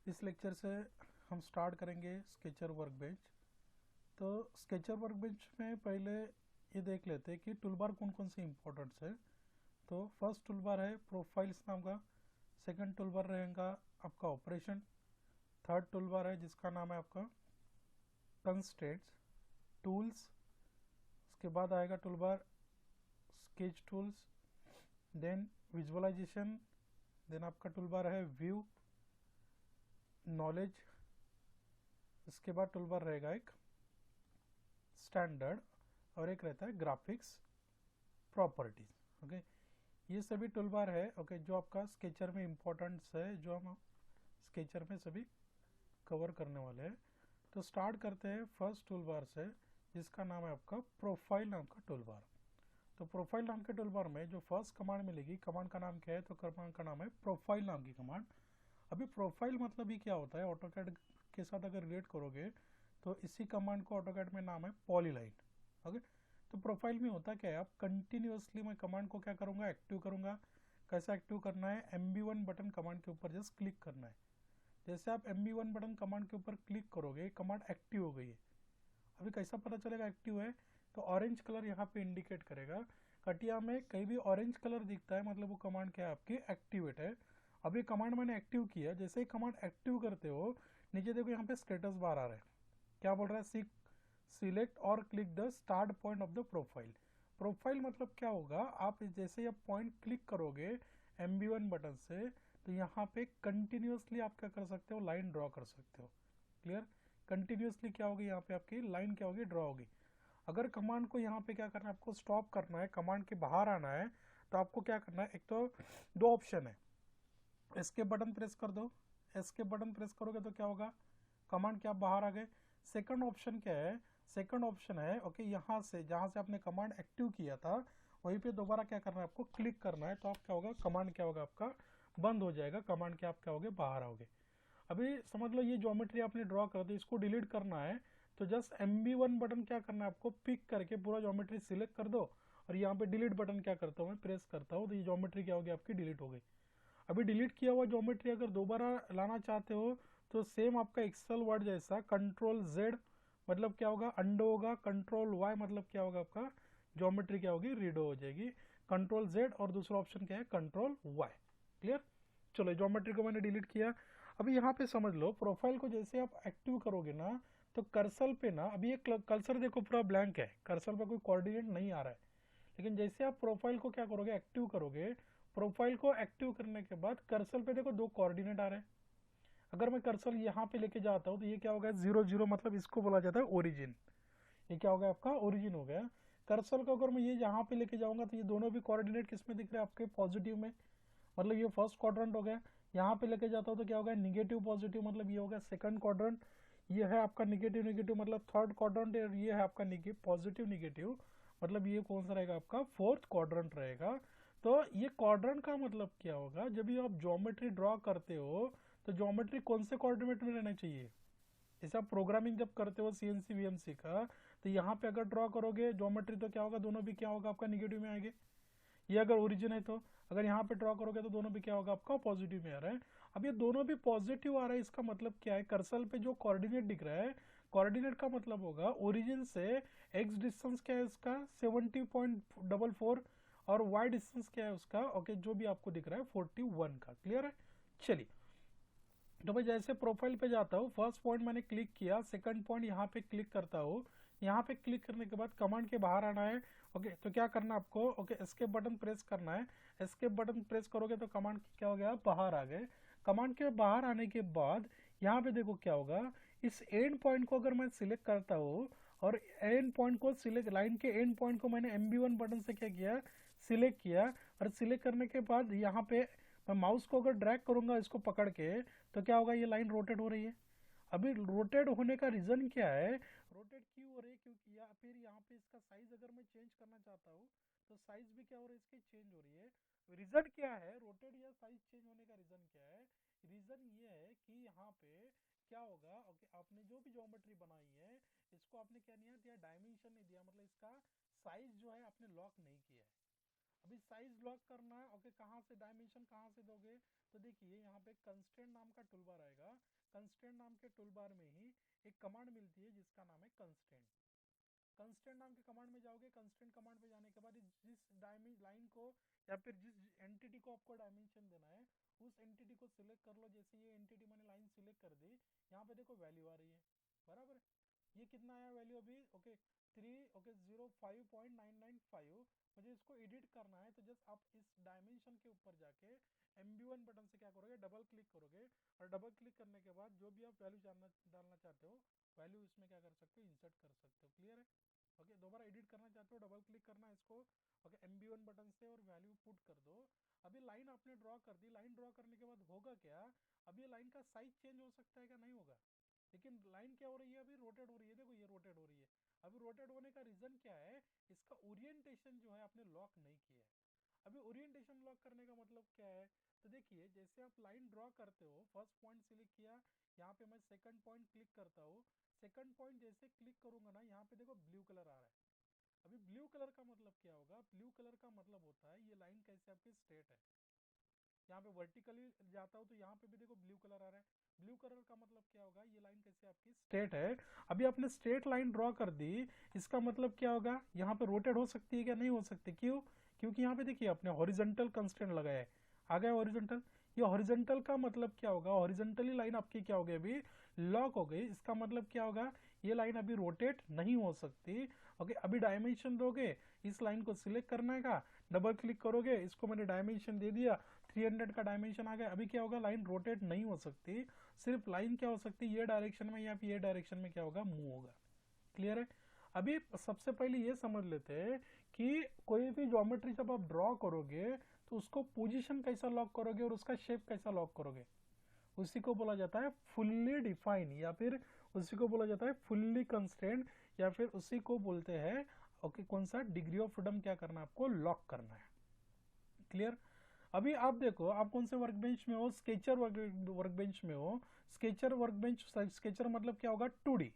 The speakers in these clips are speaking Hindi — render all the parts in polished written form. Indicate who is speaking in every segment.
Speaker 1: इस लेक्चर से हम स्टार्ट करेंगे स्केचर वर्कबेंच। तो स्केचर वर्कबेंच में पहले ये देख लेते हैं कि टूलबार कौन कौन से इंपॉर्टेंट्स है। तो फर्स्ट टूलबार है प्रोफाइल्स नाम का, सेकंड टूलबार रहेगा आपका ऑपरेशन, थर्ड टूलबार है जिसका नाम है आपका कंस्ट्रेंट्स टूल्स, उसके बाद आएगा toolbar sketch tools, then visualization, then आपका टूलबार है व्यू नॉलेज, इसके बाद टूलबार रहेगा एक स्टैंडर्ड और एक रहता है ग्राफिक्स प्रॉपर्टीज। ओके, ये सभी टूलबार है ओके जो आपका स्केचर में इंपॉर्टेंट्स है, जो हम स्केचर में सभी कवर करने वाले हैं। तो स्टार्ट करते हैं फर्स्ट टूलबार से जिसका नाम है आपका प्रोफाइल नाम का टूलबार। तो प्रोफाइल नाम के टूलबार में जो फर्स्ट कमांड मिलेगी, कमांड का नाम क्या है? तो कमांड का नाम है प्रोफाइल नाम की कमांड। अभी प्रोफाइल मतलब ही क्या होता है, ऑटोकैड के साथ अगर रिलेट करोगे तो इसी कमांड को ऑटोकैड में नाम है पॉलीलाइन। ओके, तो प्रोफाइल में होता क्या है, आप कंटिन्यूअसली मैं कमांड को क्या करूंगा, एक्टिव करूंगा। कैसा एक्टिव करना है? MB1 बटन कमांड के ऊपर जस्ट क्लिक करना है। जैसे आप MB1 बटन कमांड के ऊपर क्लिक करोगे, कमांड एक्टिव हो गई है। अभी कैसा पता चलेगा एक्टिव है? तो ऑरेंज कलर यहाँ पे इंडिकेट करेगा। कटिया में कहीं भी ऑरेंज कलर दिखता है मतलब वो कमांड क्या है आपकी एक्टिवेट है। अभी कमांड मैंने एक्टिव किया, जैसे ही कमांड एक्टिव करते हो नीचे देखो यहाँ पे स्टेटस बार आ रहा है। क्या बोल रहा है? सिलेक्ट और click the start point of the profile. Profile मतलब क्या होगा, आप जैसे ही आप पॉइंट क्लिक करोगे MB1 बटन से तो यहाँ पे कंटिन्यूअसली आप क्या कर सकते हो, लाइन ड्रॉ कर सकते हो। क्लियर? कंटिन्यूअसली क्या होगी यहाँ पे आपकी लाइन क्या होगी, ड्रॉ होगी। अगर कमांड को यहाँ पे क्या करना है, आपको स्टॉप करना है, कमांड के बाहर आना है, तो आपको क्या करना है, एक तो दो ऑप्शन है, एस्केप बटन प्रेस कर दो। एस्केप बटन प्रेस करोगे तो क्या होगा, कमांड के आप बाहर आ गए। सेकंड ऑप्शन क्या है? सेकंड ऑप्शन है ओके यहाँ से जहां से आपने कमांड एक्टिव किया था वहीं पे दोबारा क्या करना है, आपको क्लिक करना है। तो आप क्या होगा, कमांड क्या होगा आपका बंद हो जाएगा, कमांड के आप क्या होगे, बाहर आओगे। अभी समझ लो ये ज्योमेट्री आपने ड्रॉ कर दी, इसको डिलीट करना है तो जस्ट MB1 बटन क्या करना है आपको, पिक करके पूरा ज्योमेट्री सिलेक्ट कर दो और यहाँ पे डिलीट बटन क्या करता हूँ मैं, प्रेस करता हूँ, तो ये ज्योमेट्री क्या होगी आपकी, डिलीट हो गई। अभी डिलीट किया हुआ ज्योमेट्री अगर दोबारा लाना चाहते हो तो सेम आपका एक्सेल वर्ड जैसा Ctrl Z मतलब क्या होगा, अंडो होगा। Ctrl Y मतलब क्या होगा, आपका ज्योमेट्री क्या होगी, रीडो हो जाएगी। Ctrl Z और दूसरा ऑप्शन क्या है, Ctrl Y। क्लियर? चलो ज्योमेट्री को मैंने डिलीट किया। अभी यहाँ पे समझ लो प्रोफाइल को जैसे आप एक्टिव करोगे ना तो कर्सर पे ना, अभी ये कर्सर देखो पूरा ब्लैंक है, कर्सर पर कोई कोऑर्डिनेट नहीं आ रहा है। लेकिन जैसे आप प्रोफाइल को क्या करोगे, एक्टिव करोगे, प्रोफाइल को एक्टिव करने के बाद कर्सर पे देखो दो कोऑर्डिनेट आ रहे हैं। अगर मैं कर्सर यहाँ पे लेके जाता हूँ तो ये क्या होगा, 0 0 मतलब इसको बोला जाता है ओरिजिन। ये क्या होगा आपका ओरिजिन हो गया। कर्सर को अगर मैं ये यहाँ पे लेके जाऊंगा तो ये दोनों भी कोऑर्डिनेट किस में दिख रहे हैं आपके, पॉजिटिव में, मतलब ये फर्स्ट क्वाड्रेंट हो गया। यहाँ पे लेके जाता हूँ तो क्या होगा, निगेटिव पॉजिटिव मतलब ये होगा सेकंड क्वाड्रेंट। ये है आपका निगेटिव निगेटिव मतलब थर्ड क्वाड्रेंट, और ये है आपका पॉजिटिव निगेटिव मतलब ये कौन सा रहेगा आपका, फोर्थ क्वाड्रेंट रहेगा। तो ये क्वाड्रेंट का मतलब क्या होगा, जब भी आप ज्योमेट्री ड्रॉ करते हो तो ज्योमेट्री कौन से कोऑर्डिनेट में रहना चाहिए। जैसे आप प्रोग्रामिंग जब करते हो CNC VMC का, तो यहाँ पे अगर ड्रॉ करोगे ज्योमेट्री तो क्या होगा, दोनों भी क्या होगा आपका, निगेटिव में आएंगे। ये अगर ओरिजिन है तो अगर यहाँ पे ड्रॉ करोगे तो दोनों भी क्या होगा आपका, पॉजिटिव में आ रहा है। अब ये दोनों भी पॉजिटिव आ रहा है, इसका मतलब क्या है, कर्सर पे जो कोऑर्डिनेट दिख रहा है, कोऑर्डिनेट का मतलब होगा ओरिजिन से एक्स डिस्टेंस क्या है उसका, 70.44, और वाई डिस्टेंस क्या है उसका, ओके जो भी आपको दिख रहा है 41 का। क्लियर है? चलिए, तो मैं जैसे प्रोफाइल पे जाता हूँ, फर्स्ट पॉइंट मैंने क्लिक किया, सेकंड पॉइंट यहाँ पे क्लिक करता हूँ। यहाँ पे क्लिक करने के बाद कमांड के बाहर आना है। ओके, तो क्या करना है आपको, ओके एस्केप बटन प्रेस करना है। एस्केप बटन प्रेस करोगे तो कमांड क्या हो गया, बाहर आ गए। कमांड के बाहर आने के बाद यहाँ पे देखो क्या होगा, इस एंड पॉइंट को अगर मैं सिलेक्ट करता हूँ और एंड पॉइंट को सिलेक्ट, लाइन के एंड पॉइंट को मैंने MB1 बटन से क्या किया, सिलेक्ट किया। और सिलेक्ट करने के बाद यहाँ पे मैं माउस को अगर ड्रैग करूंगा इसको पकड़ के तो क्या होगा, ये लाइन रोटेट हो रही है। अभी रोटेट होने का रीजन क्या है, रोटेट क्यों हो रही है, क्योंकि या फिर यहाँ पे इसका साइज अगर मैं चेंज करना चाहता हूँ तो साइज भी क्या हो रही है, इसकी चेंज हो रही है। रीजन क्या है, रोटेट या साइज चेंज होने का रीजन क्या है? रीजन ये है कि यहाँ पे क्या होगा, ओके आपने जो भी ज्योमेट्री बनाई है इसको आपने क्या नहीं दिया, डायमेंशन नहीं दिया, मतलब इसका साइज जो है आपने लॉक नहीं किया है। अभी साइज लॉक करना है, ओके कहाँ से डायमेंशन कहाँ से दोगे, तो देखिए यहाँ पे कंस्ट्रेंट नाम का टूलबार आएगा। कंस्ट्रेंट नाम के टूल बार में ही एक कमांड मिलती है जिसका नाम है कंस्ट्रेंट। कंस्ट्रेंट नाम के कमांड में जाओगे, कंस्ट्रेंट कमांड पे जाने के बाद जिस लाइन को या फिर जिस एंटिटी को आपको डायमेंशन देना है उस एंटिटी को सिलेक्ट कर लो। जैसे ये एंटिटी मैंने लाइन सिलेक्ट कर दी, यहाँ पे देखो वैल्यू आ रही है, बराबर। ये कितना आया वैल्यू अभी, ओके 305.995। मुझे इसको एडिट करना है, तो जस्ट आप इस डायमेंशन के ऊपर जाके MB1 बटन से क्या करोगे, डबल क्लिक करोगे, और डबल क्लिक करने के बाद जो भी आप वैल्यू डालना चाहते हो वैल्यू इसमें क्या कर सकते हो, इंसर्ट कर सकते हो। क्लियर है? ओके दोबारा एडिट करना चाहते हो, डबल क्लिक करना है इसको, ओके MB1 बटन से, और वैल्यू पुट कर दो। अभी लाइन आपने ड्रॉ कर दी, लाइन ड्रॉ करने के बाद होगा क्या, अभी ये लाइन का साइज चेंज हो सकता है क्या, नहीं होगा। लेकिन लाइन क्या हो रही है, अभी रोटेट हो रही है, देखो ये रोटेट हो रही है। अभी रोटेट होने का रीजन क्या है, इसका ओरिएंटेशन जो है आपने लॉक नहीं किया है। अभी ओरिएंटेशन लॉक करने का मतलब क्या है, तो देखिए जैसे आप लाइन ड्रॉ करते हो, फर्स्ट पॉइंट सिलेक्ट किया, यहाँ पे मैं सेकंड पॉइंट क्लिक करता हूँ, सेकंड पॉइंट जैसे क्लिक करूंगा ना, यहाँ पे देखो ब्लू कलर आ रहा है। अभी ब्लू कलर का मतलब क्या होगा, ब्लू कलर का मतलब होता है ये लाइन कैसे आपकी स्ट्रेट है। यहाँ पे वर्टिकली जाता हूँ तो यहाँ पे भी देखो ब्लू कलर आ रहा है। ब्लू कलर का मतलब क्या होगा, ये लाइन कैसे आपकी स्ट्रेट है। अभी आपने स्ट्रेट लाइन ड्रॉ कर दी, इसका मतलब क्या होगा, यहाँ पे रोटेट हो सकती है क्या, नहीं हो सकती, क्यों, क्योंकि यहाँ पे देखिए आपने हॉरिजॉन्टल कंस्ट्रेंट लगाया है, आ गया हॉरिजॉन्टल। ये हॉरिजॉन्टल का मतलब क्या होगा, हॉरिजॉन्टली लाइन आपकी क्या हो गई, अभी लॉक हो गई। इसका मतलब क्या होगा, ये लाइन अभी रोटेट नहीं हो सकती। ओके अभी डायमेंशन दोगे, इस लाइन को सिलेक्ट करने का, डबल क्लिक करोगे, इसको मैंने डायमेंशन दे दिया, 300 का डायमेंशन आ गया। अभी क्या होगा, लाइन रोटेट नहीं हो सकती, सिर्फ लाइन क्या हो सकती है, ये डायरेक्शन में या फिर ये डायरेक्शन में क्या होगा, मूव होगा। क्लियर है? अभी सबसे पहले ये समझ लेते हैं कि कोई भी ज्योमेट्री जब आप ड्रॉ करोगे तो उसको पोजीशन कैसा लॉक करोगे और उसका शेप कैसा लॉक करोगे, उसी को बोला जाता है फुल्ली डिफाइन, या फिर उसी को बोला जाता है फुल्ली कंस्ट्रेंट, या फिर उसी को बोलते हैं ओके कौन सा, डिग्री ऑफ फ्रीडम क्या करना है आपको, लॉक करना है। क्लियर? अभी आप देखो आप कौन से वर्कबेंच में हो, स्केचर वर्कबेंच में हो। स्केचर वर्कबेंच, स्केचर मतलब क्या होगा, 2D।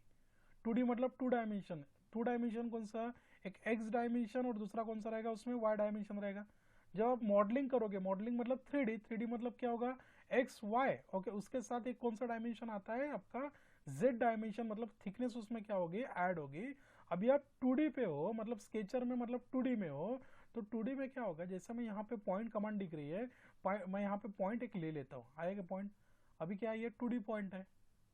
Speaker 1: 2D मतलब 2 डायमेंशन। 2 डायमेंशन कौन सा, एक X डायमेंशन और दूसरा कौन सा रहेगा, उसमें Y डायमेंशन रहेगा। जब आप मॉडलिंग करोगे, मॉडलिंग मतलब 3D, 3D मतलब क्या होगा, XY। ओके उसके साथ एक कौन सा डायमेंशन आता है आपका, Z डायमेंशन, मतलब थिकनेस उसमें क्या होगी, ऐड होगी। अभी आप 2D पे हो, मतलब स्केचर में मतलब 2D में हो, तो 2D में क्या होगा, जैसे मैं यहाँ पे पॉइंट कमांड दिख रही है, मैं यहाँ पे पॉइंट एक ले लेता हूँ, आएगा पॉइंट। अभी क्या है, ये 2D पॉइंट है,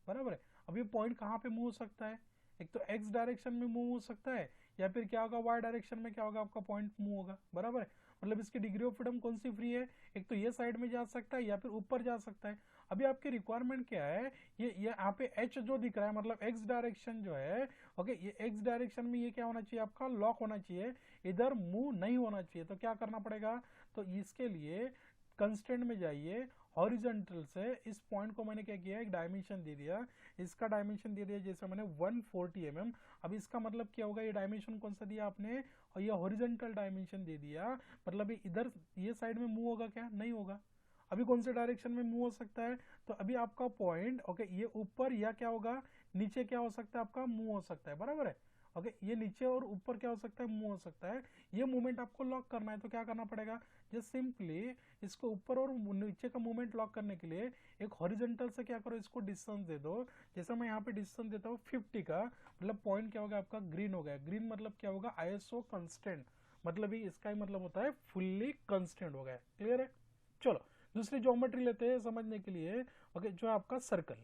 Speaker 1: बराबर है। अब ये पॉइंट कहाँ पे मूव हो सकता है, एक तो X डायरेक्शन में मूव हो सकता है, या फिर क्या होगा, Y डायरेक्शन में क्या होगा आपका पॉइंट मूव होगा, बराबर है। मतलब इसकी डिग्री ऑफ फ्रीडम कौन सी फ्री है, एक तो ये साइड में जा सकता है या फिर ऊपर जा सकता है। अभी आपकी रिक्वायरमेंट क्या है, ये यहाँ पे H जो दिख रहा है मतलब X डायरेक्शन जो है, ओके ये X डायरेक्शन में ये क्या होना चाहिए आपका, लॉक होना चाहिए, इधर मूव नहीं होना चाहिए। तो क्या करना पड़ेगा, तो इसके लिए कंस्ट्रेंट में जाइए, हॉरिजॉन्टल से इस पॉइंट को मैंने क्या किया, एक डायमेंशन दे दिया, इसका डायमेंशन दे दिया जैसे मैंने 140 mm। अब इसका मतलब क्या होगा, ये डायमेंशन कौन सा दिया आपने, और ये हॉरिजॉन्टल डायमेंशन दे दिया, मतलब इधर ये साइड में मूव होगा क्या, नहीं होगा। अभी कौन से डायरेक्शन में मूव हो सकता है, तो अभी आपका पॉइंट ओके ये ऊपर या क्या होगा, नीचे क्या हो सकता है आपका, मूव हो सकता है, बराबर है। ओके ये नीचे और ऊपर क्या हो सकता है, मूव हो सकता है। ये मूवमेंट आपको लॉक करना है, तो क्या करना पड़ेगा, जस्ट सिंपली इसको ऊपर और नीचे का मूवमेंट लॉक करने के लिए एक हॉरिजॉन्टल से क्या करो, इसको डिस्टेंस दे दो। जैसे मैं यहाँ पे डिस्टेंस देता हूँ 50 का, मतलब पॉइंट क्या होगा आपका, ग्रीन हो गया। ग्रीन मतलब क्या होगा, ISO कंस्टेंट, मतलब ही इसका ही मतलब होता है फुल्ली कंस्टेंट हो गया। क्लियर है? चलो दूसरी ज्योमेट्री लेते हैं समझने के लिए। ओके जो है आपका सर्कल,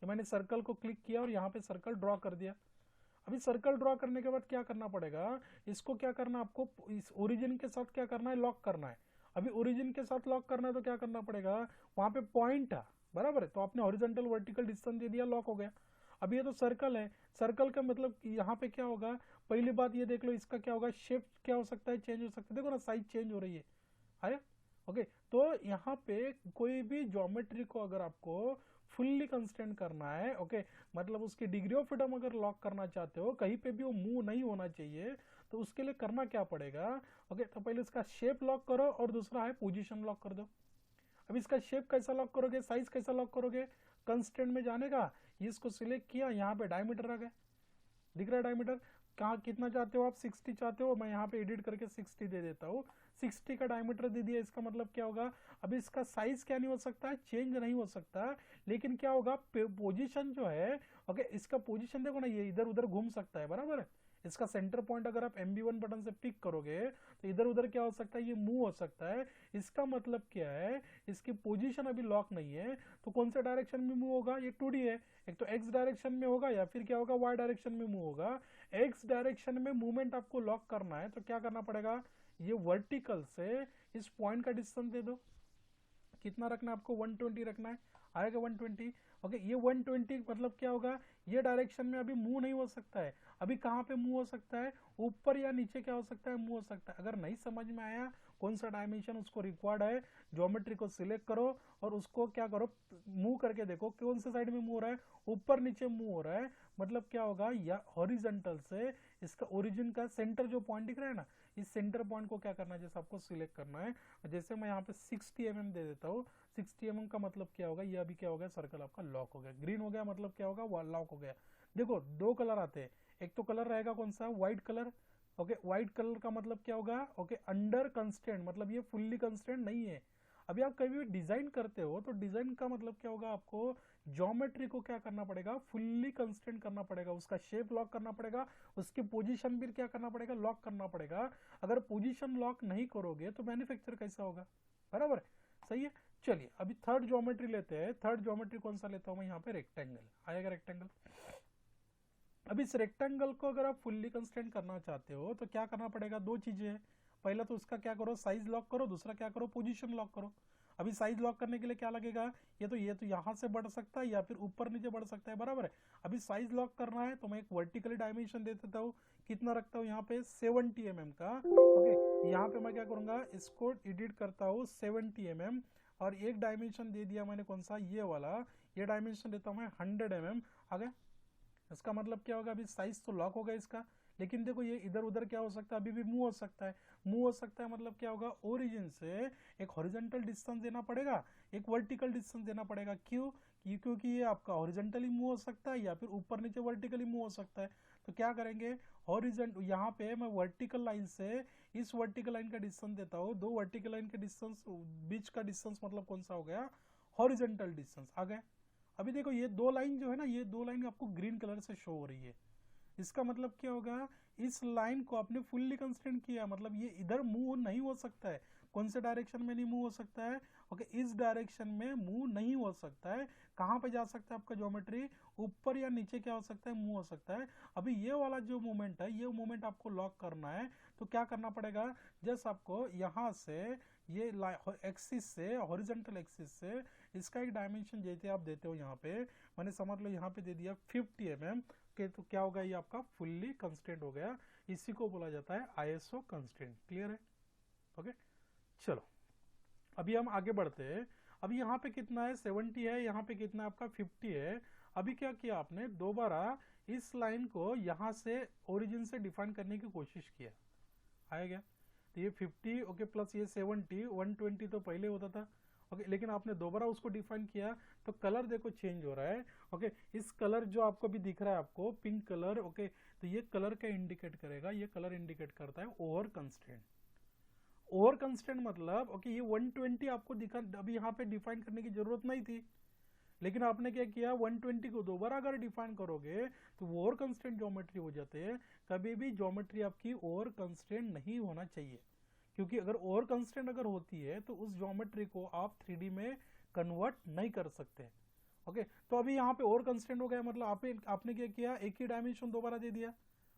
Speaker 1: मैंने सर्कल को क्लिक किया और यहाँ पे सर्कल ड्रॉ कर दिया। अभी सर्कल ड्रॉ करने के बाद क्या करना पड़ेगा, इसको क्या करना आपको, इस ओरिजिन के साथ क्या करना है, लॉक करना है। अभी ओरिजिन के साथ लॉक करना है तो क्या करना पड़ेगा, वहां पे पॉइंट था, बराबर है, तो आपने हॉरिजॉन्टल वर्टिकल डिस्टेंस दे दिया, लॉक हो गया। अब ये तो सर्कल है, सर्कल का मतलब यहाँ पे क्या होगा, पहली बात ये देख लो, इसका क्या होगा, शेप क्या हो सकता है, चेंज हो सकता है, देखो ना साइज चेंज हो रही है, आया। ओके तो यहाँ पे कोई भी ज्योमेट्री को अगर आपको फुल्ली कंस्टेंट करना है, ओके मतलब उसकी डिग्री ऑफ फ्रीडम अगर लॉक करना चाहते हो, कहीं पे भी वो मूव नहीं होना चाहिए, तो उसके लिए करना क्या पड़ेगा, ओके तो पहले इसका शेप लॉक करो और दूसरा है पोजीशन लॉक कर दो। अब इसका शेप कैसा लॉक करोगे, साइज कैसा लॉक करोगे, कंस्टेंट में जाने का, इसको सिलेक्ट किया, यहाँ पे डायमीटर आ गया, दिख रहा है डायमीटर, कहाँ कितना चाहते हो आप, 60 चाहते हो, मैं यहाँ पे एडिट करके 60 दे देता हूँ। 60 का डायमीटर दे दिया, इसका मतलब क्या होगा, अभी इसका साइज क्या नहीं हो सकता है, चेंज नहीं हो सकता, लेकिन क्या होगा, पोजीशन जो है, ओके, इसका पोजीशन देखो ना, ये इधर उधर घूम सकता है, बराबर है। इसका सेंटर पॉइंट अगर आप MB1 बटन से पिक करोगे तो इधर उधर क्या हो सकता है, ये मूव हो सकता है। इसका मतलब क्या है, इसकी पोजीशन अभी लॉक नहीं है, तो कौन से डायरेक्शन में मूव होगा, ये 2D है, एक तो एक्स डायरेक्शन में होगा या फिर क्या होगा, वाई डायरेक्शन में मूव होगा। एक्स डायरेक्शन में मूवमेंट आपको लॉक करना है तो क्या करना पड़ेगा, ये वर्टिकल से इस पॉइंट का डिस्टेंस दे दो, कितना रखना है आपको, 120 रखना है, आएगा 120। ओके, ये 120 मतलब क्या होगा, ये डायरेक्शन में अभी मूव नहीं हो सकता है, अभी कहाँ पे मूव हो सकता है, ऊपर या नीचे क्या हो सकता है, मूव हो सकता है। अगर नहीं समझ में आया कौन सा डायमेंशन उसको रिक्वायर्ड है, ज्योमेट्री को सिलेक्ट करो और उसको क्या करो, मूव करके देखो कौन से साइड में मूव हो रहा है, ऊपर नीचे मूव हो रहा है, मतलब क्या होगा, या हॉरिजॉन्टल से इसका ओरिजिन का सेंटर जो पॉइंट दिख रहा है ना, इस सेंटर पॉइंट को क्या करना है, जैसे आपको सिलेक्ट करना है। जैसे मैं यहाँ पे 60 mm दे देता हूँ, 60 mm का मतलब क्या होगा, ये अभी क्या हो गया, सर्कल आपका लॉक हो गया, ग्रीन हो गया, मतलब क्या होगा, लॉक हो गया। देखो दो कलर आते हैं, एक तो कलर रहेगा कौन सा, white colour. Okay, white colour का मतलब क्या होगा, ओके, अंडर कंस्ट्रेंट, मतलब ये फुल्ली कंस्ट्रेंट नहीं है। अभी आप कभी भी डिजाइन करते हो तो डिजाइन का मतलब क्या होगा, आपको ज्योमेट्री को क्या करना पड़ेगा, फुल्ली कंस्ट्रेंट करना पड़ेगा, उसका शेप लॉक करना पड़ेगा, उसकी पोजीशन भी क्या करना पड़ेगा, लॉक करना पड़ेगा। अगर पोजीशन लॉक नहीं करोगे तो मैन्युफैक्चर कैसा होगा, बराबर है, सही है। चलिए अभी थर्ड ज्योमेट्री लेते हैं। थर्ड ज्योमेट्री कौन सा लेता हूं मैं, यहाँ पे रेक्टेंगल आएगा, रेक्टेंगल। अब इस रेक्टेंगल को अगर आप फुल्ली कंस्ट्रेंट करना चाहते हो तो क्या करना पड़ेगा, दो चीजें हैं। पहला तो उसका क्या करो, साइज लॉक करो, दूसरा क्या करो, पोजीशन लॉक करो। अभी साइज लॉक करने के लिए क्या लगेगा, ये तो यहाँ से बढ़ सकता है या फिर ऊपर नीचे बढ़ सकता है, बराबर है। अभी साइज लॉक करना है तो मैं एक वर्टिकली डायमेंशन दे देता हूँ, कितना रखता हूँ यहाँ पे, 70 mm का। ओके, यहाँ पे मैं क्या करूंगा, इसको एडिट करता हूँ 70 mm, और एक डायमेंशन दे दिया मैंने कौन सा, ये वाला, ये डायमेंशन देता हूँ मैं 100 mm। आ गया, इसका मतलब क्या होगा, अभी साइज तो लॉक होगा इसका, लेकिन देखो ये इधर उधर क्या हो सकता है, अभी भी मूव हो सकता है। मूव हो सकता है मतलब क्या होगा, ओरिजिन से एक हॉरिजॉन्टल डिस्टेंस देना पड़ेगा, एक वर्टिकल डिस्टेंस देना पड़ेगा। क्यों, क्योंकि ये आपका हॉरिजॉन्टली मूव हो सकता है या फिर ऊपर नीचे वर्टिकली मूव हो सकता है। तो क्या करेंगे, हॉरिजॉन्ट, यहाँ पे मैं वर्टिकल लाइन से इस वर्टिकल लाइन का डिस्टेंस देता हूँ, दो वर्टिकल लाइन के डिस्टेंस बीच का डिस्टेंस मतलब कौन सा हो गया, हॉरिजॉन्टल डिस्टेंस। आ गया, अभी देखो ये दो लाइन जो है ना, ये दो लाइन आपको ग्रीन कलर से शो हो रही है, इसका मतलब क्या होगा, इस लाइन को आपने फुल्ली कंस्ट्रेंट किया, मतलब ये इधर मूव नहीं हो सकता है। कौन से डायरेक्शन में नहीं मूव हो सकता है, ओके, इस डायरेक्शन में मूव नहीं हो सकता है। कहां पे जा सकता है आपका ज्योमेट्री, ऊपर या नीचे क्या हो सकता है, मूव हो सकता है। अभी ये वाला जो मूवमेंट है, ये मूवमेंट आपको लॉक करना है, तो क्या करना पड़ेगा, जस्ट आपको यहां से ये एक्सिस से, हॉरिजॉन्टल एक्सिस से इसका एक डायमेंशन जैसे आप देते हो यहाँ पे, मैंने समझ लो यहाँ पे दे दिया 50 mm के, तो क्या होगा, ये आपका फुल्ली कंस्ट्रेंट हो गया। इसी को बोला जाता है आईएसओ कंस्ट्रेंट। क्लियर है, ओके। चलो अभी हम आगे बढ़ते हैं। अभी यहाँ पे कितना है, 70 है, यहाँ पे कितना है आपका 50 है। अभी क्या किया आपने, दोबारा इस लाइन को यहाँ से ओरिजिन से डिफाइन करने की कोशिश किया, आया गया, तो ये 50 ओके प्लस ये 70, 120 तो पहले होता था, ओके, लेकिन आपने दोबारा उसको डिफाइन किया तो कलर देखो चेंज हो रहा है। ओके, इस कलर जो आपको भी दिख रहा है आपको, पिंक कलर, ओके, तो ये कलर का इंडिकेट करेगा, ये कलर इंडिकेट करता है ओवर कंस्ट्रेंट। ओवर कंस्ट्रेंट मतलब ओके, ये 120 आपको दिखा, अभी यहाँ पे डिफाइन करने की जरूरत नहीं थी, लेकिन आपने क्या किया, 120 को दोबारा अगर डिफाइन करोगे तो वो ओवर कंस्ट्रेंट ज्योमेट्री हो जाते हैं। कभी भी ज्योमेट्री आपकी ओवर कंस्ट्रेंट नहीं होना चाहिए, क्योंकि अगर ओवर कंस्ट्रेंट अगर होती है तो उस ज्योमेट्री को आप 3D में कन्वर्ट नहीं कर सकते। ओके, तो अभी यहाँ पे ओवर कंस्ट्रेंट हो गया, मतलब आपने क्या किया, एक ही डायमेंशन दोबारा दे दिया।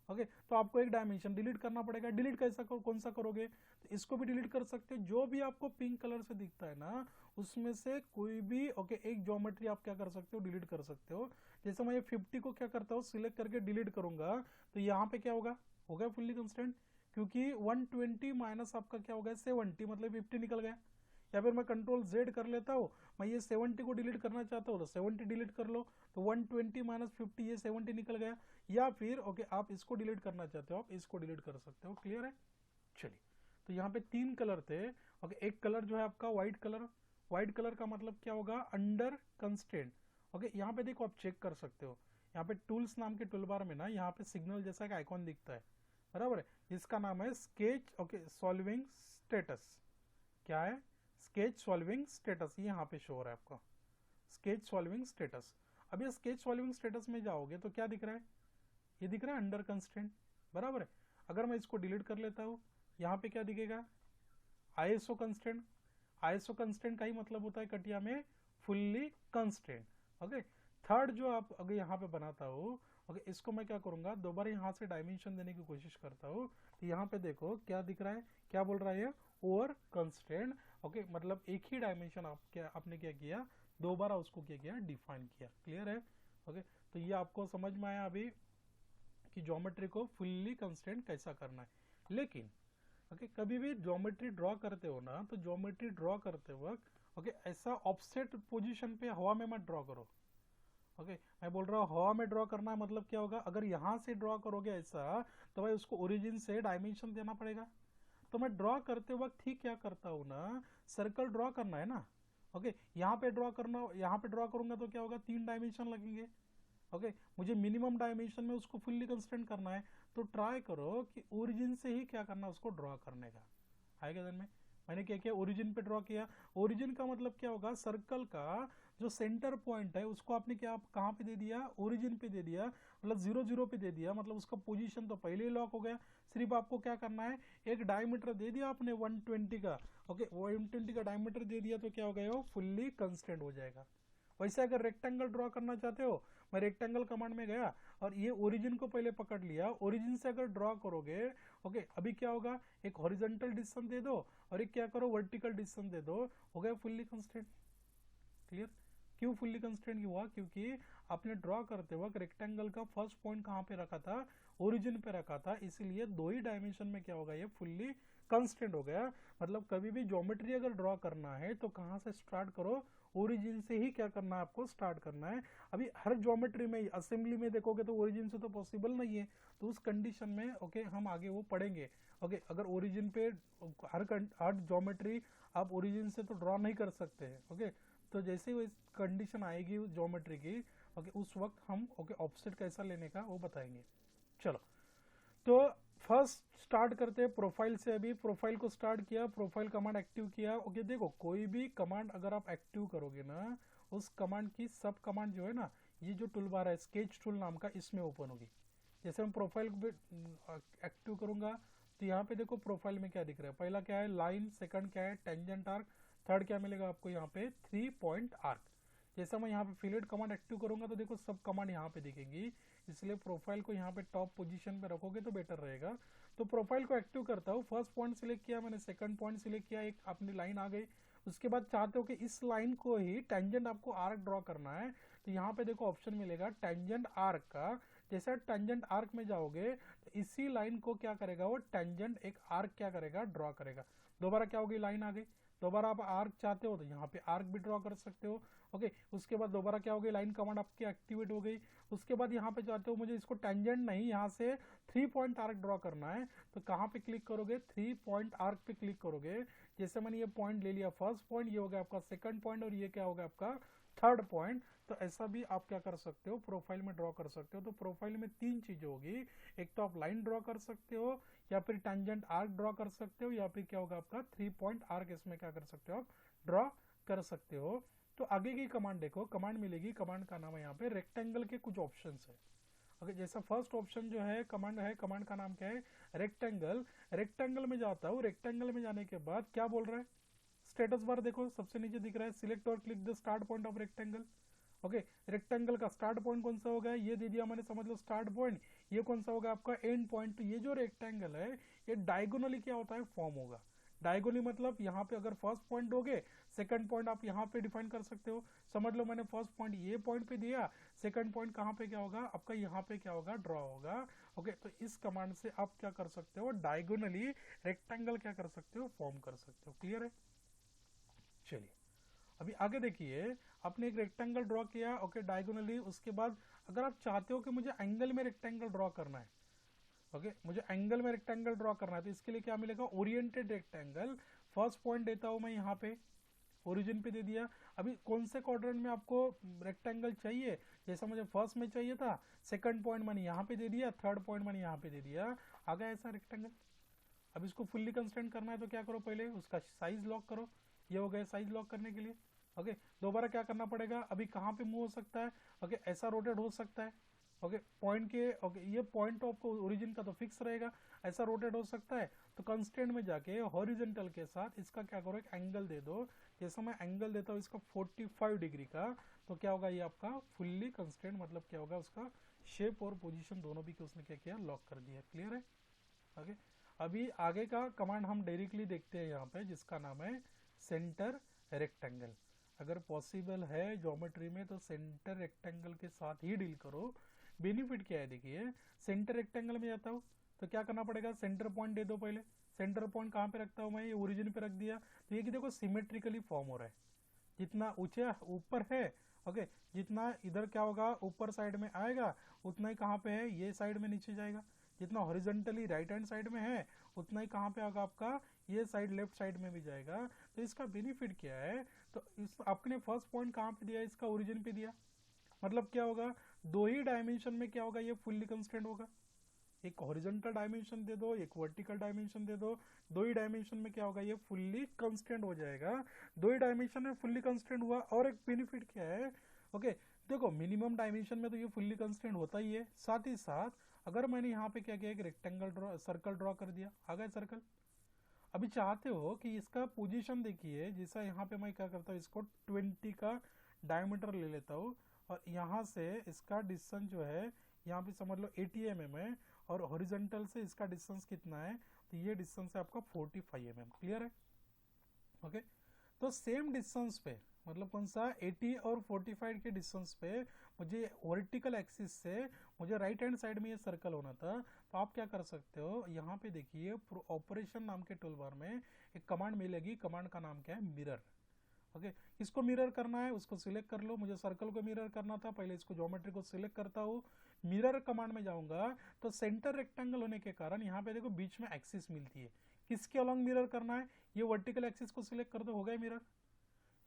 Speaker 1: ओके, तो आपको एक डायमेंशन डिलीट करना पड़ेगा। डिलीट कैसा कौन सा करोगे, तो इसको भी डिलीट कर सकते हो, जो भी आपको पिंक कलर से दिखता है ना उसमें से कोई भी ओके एक ज्योमेट्री आप क्या कर सकते हो, डिलीट कर सकते हो। जैसे मैं ये 50 को क्या करता हूँ, सिलेक्ट करके डिलीट करूंगा, तो यहाँ पे क्या होगा फुल्ली कंस्ट्रेंट, क्योंकि 120 माइनस आपका क्या होगा 70, मतलब 50 निकल गया। या फिर मैं कंट्रोल Z कर लेता हूँ, मैं ये 70 को डिलीट करना चाहता हूँ तो 70 डिलीट कर लो, तो 120 माइनस 50 ये 70 निकल गया। या फिर ओके आप इसको डिलीट करना चाहते हो, आप इसको डिलीट कर सकते हो। क्लियर है, चलिए, तो यहाँ पे तीन कलर थे। ओके, एक कलर जो है आपका व्हाइट कलर, व्हाइट कलर का मतलब क्या होगा, अंडर कंस्ट्रेंट। ओके, यहाँ पे देखो आप चेक कर सकते हो, यहाँ पे टूल्स नाम के टूल बार में ना यहाँ पे सिग्नल जैसा एक आइकॉन दिखता है, बराबर है, इसका नाम है स्केच, ओके, सॉल्विंग स्टेटस। क्या है? स्केच सॉल्विंग स्टेटस, ये यहाँ पे शो हो रहा है आपका स्केच सॉल्विंग स्टेटस। अब ये स्केच सॉल्विंग स्टेटस में जाओगे तो क्या दिख रहा है? ये दिख रहा है अंडर कंस्ट्रेंट, बराबर है। अगर मैं इसको डिलीट कर लेता हूँ, यहाँ पे क्या दिखेगा? ISO constraint. आईएसओ कंस्ट्रेंट का ही मतलब होता है कटिया में फुल्ली कंस्ट्रेंट। ओके, थर्ड जो आप अगर यहाँ पे बनाता हूँ, ओके, इसको मैं क्या करूंगा, दोबारा यहाँ से डायमेंशन देने की कोशिश करता हूँ। तो यहाँ पे देखो क्या दिख रहा है, क्या बोल रहा है ये? Over constraint. ओके, मतलब एक ही डायमेंशन आपने क्या किया, दोबारा उसको क्या किया, डिफाइन किया। क्लियर है? ओके, तो ये आपको समझ में आया अभी कि ज्योमेट्री को फुल्ली कंस्ट्रेंट कैसा करना है। लेकिन ओके, कभी भी ज्योमेट्री ड्रॉ करते हो ना, तो ज्योमेट्री ड्रॉ करते वक्त ओके, ऐसा ऑफसेट पोजीशन पे हवा में मत ड्रॉ करो। ओके, मैं बोल रहा हूँ हवा में ड्रॉ करना है, मतलब क्या होगा, अगर यहाँ से ड्रॉ करोगे ऐसा, तो भाई उसको ओरिजिन से डायमेंशन देना पड़ेगा। तो मैं ड्रॉ करते वक्त ही क्या करता हूँ ना, सर्कल ड्रॉ करना है ना। ओके, यहाँ पे ड्रॉ करना, यहाँ पे ड्रॉ करूंगा तो क्या होगा, 3 डायमेंशन लगेंगे। ओके, मुझे मिनिमम डायमेंशन में उसको फुल्ली कंस्ट्रेंट करना है, तो ट्राई करो कि ओरिजिन से ही क्या करना, उसको ड्रॉ करने का। आएगा ध्यान में? मैंने क्या किया, ओरिजिन पे ड्रॉ किया। ओरिजिन का मतलब क्या होगा, सर्कल का जो सेंटर पॉइंट है उसको आपने क्या कहाँ पे दे दिया, ओरिजिन पे दे दिया, मतलब 0 0 पे दे दिया, मतलब उसका पोजीशन तो पहले ही लॉक हो गया। सिर्फ आपको क्या करना है, एक डायमीटर दे दिया आपने 120 का। ओके, 120 का डायमीटर दे दिया तो क्या हो गया, वो फुल्ली कंस्ट्रेंट हो जाएगा। वैसे अगर रेक्टेंगल ड्रॉ करना चाहते हो, मैं रेक्टेंगल कमांड में गया और ये ओरिजिन को पहले पकड़ लिया, ओरिजिन से अगर ड्रॉ करोगे, ओके, अभी क्या होगा, एक हॉरिजॉन्टल डिस्टेंस दे दो और एक क्या करो, वर्टिकल डिस्टेंस दे दो, हो गया फुल्ली कंस्ट्रेंट। क्लियर? क्यों फुल्ली कंस्ट्रेंट हुआ? क्योंकि आपने ड्रॉ करते वक्त रेक्टेंगल का फर्स्ट पॉइंट कहाँ पे रखा था, ओरिजिन पे रखा था, इसीलिए 2 ही डायमेंशन में क्या होगा, ये फुल्ली कंस्ट्रेंट हो गया। मतलब कभी भी ज्योमेट्री अगर ड्रॉ करना है तो कहाँ से स्टार्ट करो, ओरिजिन से ही क्या करना है, आपको स्टार्ट करना है। अभी हर ज्योमेट्री में, असेंबली में देखोगे तो ओरिजिन से तो पॉसिबल नहीं है, तो उस कंडीशन में ओके हम आगे वो पढ़ेंगे। ओके, अगर ओरिजिन पे हर ज्योमेट्री आप ओरिजिन से तो ड्रॉ नहीं कर सकते हैं। ओके, तो जैसे ही कंडीशन आएगी ज्योमेट्री की, ओके, उस वक्त हम ओके ऑफसेट कैसा लेने का वो बताएंगे। चलो, तो फर्स्ट स्टार्ट करते हैं प्रोफाइल से। अभी प्रोफाइल को स्टार्ट किया, प्रोफाइल कमांड एक्टिव किया। ओके, देखो कोई भी कमांड अगर आप एक्टिव करोगे ना, उस कमांड की सब कमांड जो है ना, ये जो टूल बार है स्केच टूल नाम का, इसमें ओपन होगी। जैसे मैं प्रोफाइल को एक्टिव करूंगा तो यहाँ पे देखो प्रोफाइल में क्या दिख रहा है, पहला क्या है, लाइन, सेकंड क्या है, टेंजेंट आर्क, थर्ड क्या मिलेगा आपको यहाँ पे, 3 पॉइंट आर्क। जैसा मैं यहाँ पे फिलेट कमांड एक्टिव करूंगा तो देखो सब कमांड यहाँ पे दिखेंगी, इसलिए प्रोफाइल को यहाँ पे टॉप पोजीशन पे रखोगे तो बेटर रहेगा। तो प्रोफाइल को एक्टिव करता हूँ, फर्स्ट पॉइंट सिलेक्ट किया मैंने, सेकंड पॉइंट सिलेक्ट किया, एक अपनी लाइन आ गई। उसके बाद चाहते हो कि इस लाइन को ही टेंजेंट आपको आर्क ड्रॉ करना है, तो यहाँ पे देखो ऑप्शन मिलेगा टेंजेंट आर्क का। जैसे टेंजेंट आर्क में जाओगे तो इसी लाइन को क्या करेगा, वो टेंजेंट एक आर्क क्या करेगा, ड्रॉ करेगा। दोबारा क्या होगी, लाइन आ गई, दोबारा आप आर्क चाहते हो तो यहाँ पे आर्क भी ड्रॉ कर सकते हो। ओके, उसके बाद दोबारा क्या हो गई, लाइन कमांड आपकी एक्टिवेट हो गई। उसके बाद यहाँ पे चाहते हो मुझे इसको टेंजेंट नहीं, यहाँ से 3 पॉइंट आर्क ड्रॉ करना है, तो कहाँ पे क्लिक करोगे, 3 पॉइंट आर्क पे क्लिक करोगे। जैसे मैंने ये पॉइंट ले लिया, फर्स्ट पॉइंट, ये हो गया आपका सेकंड पॉइंट, और ये क्या होगा आपका थर्ड पॉइंट। तो ऐसा भी आप क्या कर सकते हो, प्रोफाइल में ड्रॉ कर सकते हो। तो प्रोफाइल में 3 चीजें होगी, एक तो आप लाइन ड्रॉ कर सकते हो, या फिर टेंजेंट आर्क ड्रॉ कर सकते हो, या फिर क्या होगा आपका 3 पॉइंट आर्क, इसमें क्या कर सकते हो, आप ड्रॉ कर सकते हो। तो आगे की कमांड देखो, कमांड मिलेगी, कमांड का नाम है यहाँ पे रेक्टेंगल के कुछ ऑप्शंस है। ओके, जैसा फर्स्ट ऑप्शन जो है, कमांड का नाम क्या है, रेक्टेंगल। रेक्टेंगल में जाता हूँ, रेक्टेंगल में जाने के बाद क्या बोल रहा है, स्टेटस बार देखो सबसे नीचे दिख रहा है, सिलेक्ट और click the start point of rectangle. Okay, rectangle का स्टार्ट पॉइंट कौन सा होगा, ये दे दिया मैंने, समझ लो स्टार्ट पॉइंट। ये कौन सा होगा आपका एंड पॉइंट। तो ये जो रेक्टेंगल है, ये डायगोनली क्या होता है, फॉर्म होगा। डायगोनली मतलब यहाँ पे अगर फर्स्ट पॉइंट दोगे, सेकंड पॉइंट आप यहाँ पे डिफाइन कर सकते हो। समझ लो मैंने फर्स्ट पॉइंट ये पॉइंट पे दिया, सेकंड पॉइंट कहाँ पे क्या होगा आपका, यहाँ पे क्या होगा, ड्रॉ होगा। ओके, तो इस कमांड से आप क्या कर सकते हो, डायगोनली रेक्टेंगल क्या कर सकते हो, फॉर्म कर सकते हो। क्लियर है? चलिए अभी आगे देखिए, आपने एक रेक्टेंगल ड्रॉ किया, ओके, डायगोनली। उसके बाद अगर आप चाहते हो कि मुझे एंगल में रेक्टेंगल ड्रॉ करना है, ओके, मुझे एंगल में रेक्टेंगल ड्रॉ करना है, तो इसके लिए क्या मिलेगा, ओरिएंटेड रेक्टेंगल। फर्स्ट पॉइंट देता हूं मैं यहाँ पे, ओरिजिन पे दे दिया। अभी कौन से क्वाड्रेंट में आपको रेक्टेंगल चाहिए, जैसा मुझे फर्स्ट में चाहिए था, सेकंड पॉइंट मैंने यहाँ पे दे दिया, थर्ड पॉइंट मैंने यहाँ पे दे दिया, आ गया ऐसा रेक्टेंगल। अब इसको फुल्ली कंस्ट्रेंट करना है तो क्या करो, पहले उसका साइज लॉक करो। ये हो गया साइज लॉक करने के लिए। ओके, दोबारा क्या करना पड़ेगा, अभी कहाँ पे मूव हो सकता है, ओके ऐसा रोटेट हो सकता है, ओके पॉइंट के, ओके ये पॉइंट ऑफ ओरिजिन का तो फिक्स रहेगा, ऐसा रोटेट हो सकता है। तो कंस्टेंट में जाके हॉरिजॉन्टल के साथ इसका क्या करो, एक एंगल दे दो। जैसा मैं एंगल देता हूँ इसका 45 डिग्री का, तो क्या होगा, ये आपका फुल्ली कंस्टेंट, मतलब क्या होगा, उसका शेप और पोजीशन दोनों भी उसने क्या किया, लॉक कर दिया। क्लियर है? ओके, अभी आगे का कमांड हम डायरेक्टली देखते हैं यहाँ पे, जिसका नाम है सेंटर रेक्टेंगल। अगर पॉसिबल है ज्योमेट्री में तो सेंटर रेक्टेंगल के साथ ही डील करो। बेनिफिट क्या है, देखिए सेंटर रेक्टेंगल में जाता हूँ तो क्या करना पड़ेगा, सेंटर पॉइंट दे दो पहले। सेंटर पॉइंट कहाँ पे रखता हूँ मैं, ये ओरिजिन पे रख दिया, तो ये कि देखो सिमेट्रिकली फॉर्म हो रहा है। जितना ऊंचे ऊपर है, ओके जितना इधर क्या होगा, ऊपर साइड में आएगा, उतना ही कहाँ पे है, ये साइड में नीचे जाएगा। जितना हॉरिजॉन्टली राइट हैंड साइड में है, उतना ही कहाँ पे होगा आपका, ये साइड लेफ्ट साइड में भी जाएगा। तो इसका बेनिफिट क्या है, तो इस आपने फर्स्ट पॉइंट कहाँ पे दिया, इसका ओरिजिन पे दिया, मतलब क्या होगा, दो ही डायमेंशन में क्या होगा, ये फुल्ली कंस्टेंट होगा। एक हॉरिजॉन्टल डायमेंशन दे दो, एक वर्टिकल डायमेंशन दे दो ही डायमेंशन में क्या होगा, ये फुल्ली कंस्टेंट हो जाएगा। दो ही डायमेंशन में फुल्ली कंस्टेंट हुआ। और एक बेनिफिट क्या है, ओके देखो मिनिमम डायमेंशन में तो ये फुल्ली कंस्टेंट होता ही है, साथ ही साथ अगर मैंने यहाँ पे क्या किया, एक रेक्टेंगल ड्रॉ, सर्कल ड्रॉ कर दिया, आ गया सर्कल। अभी चाहते हो कि इसका पोजीशन देखिए, जैसा यहाँ पे मैं क्या करता हूँ, इसको 20 का डायमीटर ले लेता हूँ, और यहाँ से इसका डिस्टेंस जो है, यहाँ पे समझ लो 80 mm है, और हॉरिजॉन्टल से इसका डिस्टेंस कितना है, तो ये डिस्टेंस है आपका 45 mm। क्लियर है? ओके, तो सेम डिस्टेंस पे, मतलब कौन सा, 80 और 45 के डिस्टेंस पे मुझे वर्टिकल एक्सिस से मुझे राइट हैंड साइड में ये सर्कल होना था। तो आप क्या कर सकते हो, यहाँ पे देखिए ऑपरेशन नाम के टूल बार में एक कमांड मिलेगी, कमांड का नाम क्या है, मिरर। ओके, इसको मिरर करना है, उसको सिलेक्ट कर लो। मुझे सर्कल को मिरर करना था, पहले इसको ज्योमेट्री को सिलेक्ट करता हूँ, मिरर कमांड में जाऊंगा तो सेंटर रेक्टेंगल होने के कारण यहाँ पे देखो बीच में एक्सिस मिलती है, किसके अलॉन्ग मिरर करना है, ये वर्टिकल एक्सिस को सिलेक्ट कर दो, हो गया मिरर।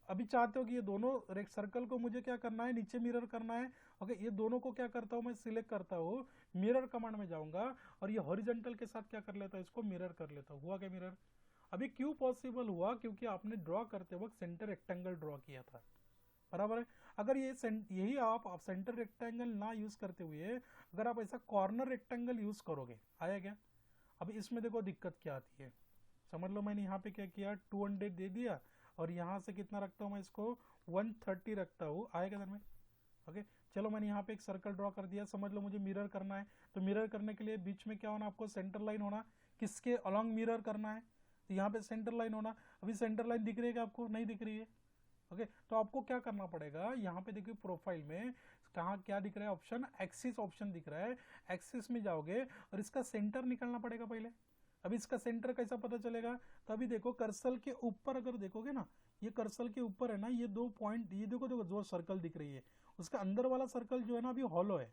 Speaker 1: अभी चाहते हो कि ये दोनों सर्कल को मुझे क्या करना है, नीचे मिरर करना है, ओके ये दोनों को क्या करता हूँ मैं, सिलेक्ट करता हूँ, मिरर कमांड में जाऊंगा, और ये हॉरिजॉन्टल के साथ क्या कर लेता है, इसको मिरर कर लेता हूँ। हुआ क्या मिरर? अभी क्यों पॉसिबल हुआ, क्योंकि आपने ड्रॉ करते वक्त सेंटर रेक्टेंगल ड्रॉ किया था, बराबर है। अगर ये यही आप सेंटर रेक्टेंगल ना यूज करते हुए अगर आप ऐसा कॉर्नर रेक्टेंगल यूज करोगे, आया क्या? अभी इसमें देखो दिक्कत क्या आती है, समझ लो मैंने यहाँ पे क्या किया, 200 दे दिया, और यहाँ से कितना रखता हूँ मैं, इसको 130 रखता हूँ, आएगा घर में। ओके, चलो मैंने यहाँ पे एक सर्कल ड्रॉ कर दिया, समझ लो मुझे मिरर करना है, तो मिरर करने के लिए बीच में क्या होना, आपको सेंटर लाइन होना, किसके अलॉन्ग मिरर करना है, तो यहाँ पे सेंटर लाइन होना। अभी सेंटर लाइन दिख रही है क्या आपको, नहीं दिख रही है। ओके, तो आपको क्या करना पड़ेगा, यहाँ पे देखिए प्रोफाइल में कहाँ क्या दिख रहा है, ऑप्शन एक्सिस ऑप्शन दिख रहा है, एक्सिस में जाओगे और इसका सेंटर निकालना पड़ेगा पहले। अभी इसका सेंटर कैसा पता चलेगा, तो अभी देखो कर्सर के ऊपर अगर देखोगे ना, ये कर्सर के ऊपर है ना, ये दो पॉइंट, ये देखो देखो जो सर्कल दिख रही है, उसका अंदर वाला सर्कल जो है ना अभी हॉलो है।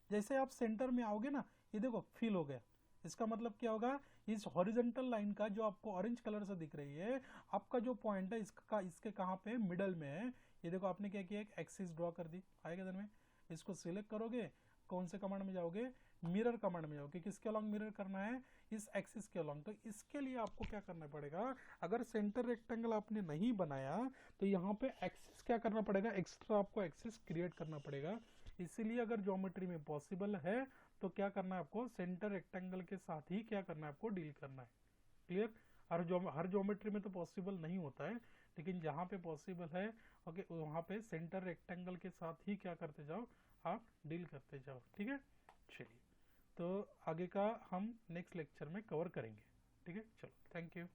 Speaker 1: जैसे आप सेंटर में आओगे ना, ये देखो फिल हो गया। इसका मतलब क्या होगा, इस हॉरिजॉन्टल लाइन का जो आपको ऑरेंज कलर से दिख रही है, आपका जो पॉइंट है इसका, इसके कहाँ पे, मिडल में है। ये देखो आपने क्या किया, एक एक्सिस ड्रॉ कर दी, आएगा दिन में। इसको सिलेक्ट करोगे, कौन से कमांड में जाओगे, मिरर कमांड में जाओगे, किसके अलॉन्ग मिरर करना है, इस एक्सिस के अलॉन्ग। तो इसके लिए आपको क्या करना पड़ेगा, अगर सेंटर रेक्टेंगल आपने नहीं बनाया तो यहाँ पे एक्सिस क्या करना पड़ेगा, एक्स्ट्रा आपको एक्सिस क्रिएट करना पड़ेगा। इसीलिए अगर ज्योमेट्री में पॉसिबल है तो क्या करना है आपको, सेंटर रेक्टेंगल के साथ ही क्या करना है आपको, डील करना है। क्लियर? हर ज्योमेट्री में तो पॉसिबल नहीं होता है, लेकिन जहाँ पे पॉसिबल है ओके वहाँ पे सेंटर रेक्टेंगल के साथ ही क्या करते जाओ, आप डील करते जाओ। ठीक है, चलिए तो आगे का हम नेक्स्ट लेक्चर में कवर करेंगे। ठीक है, चलो थैंक यू।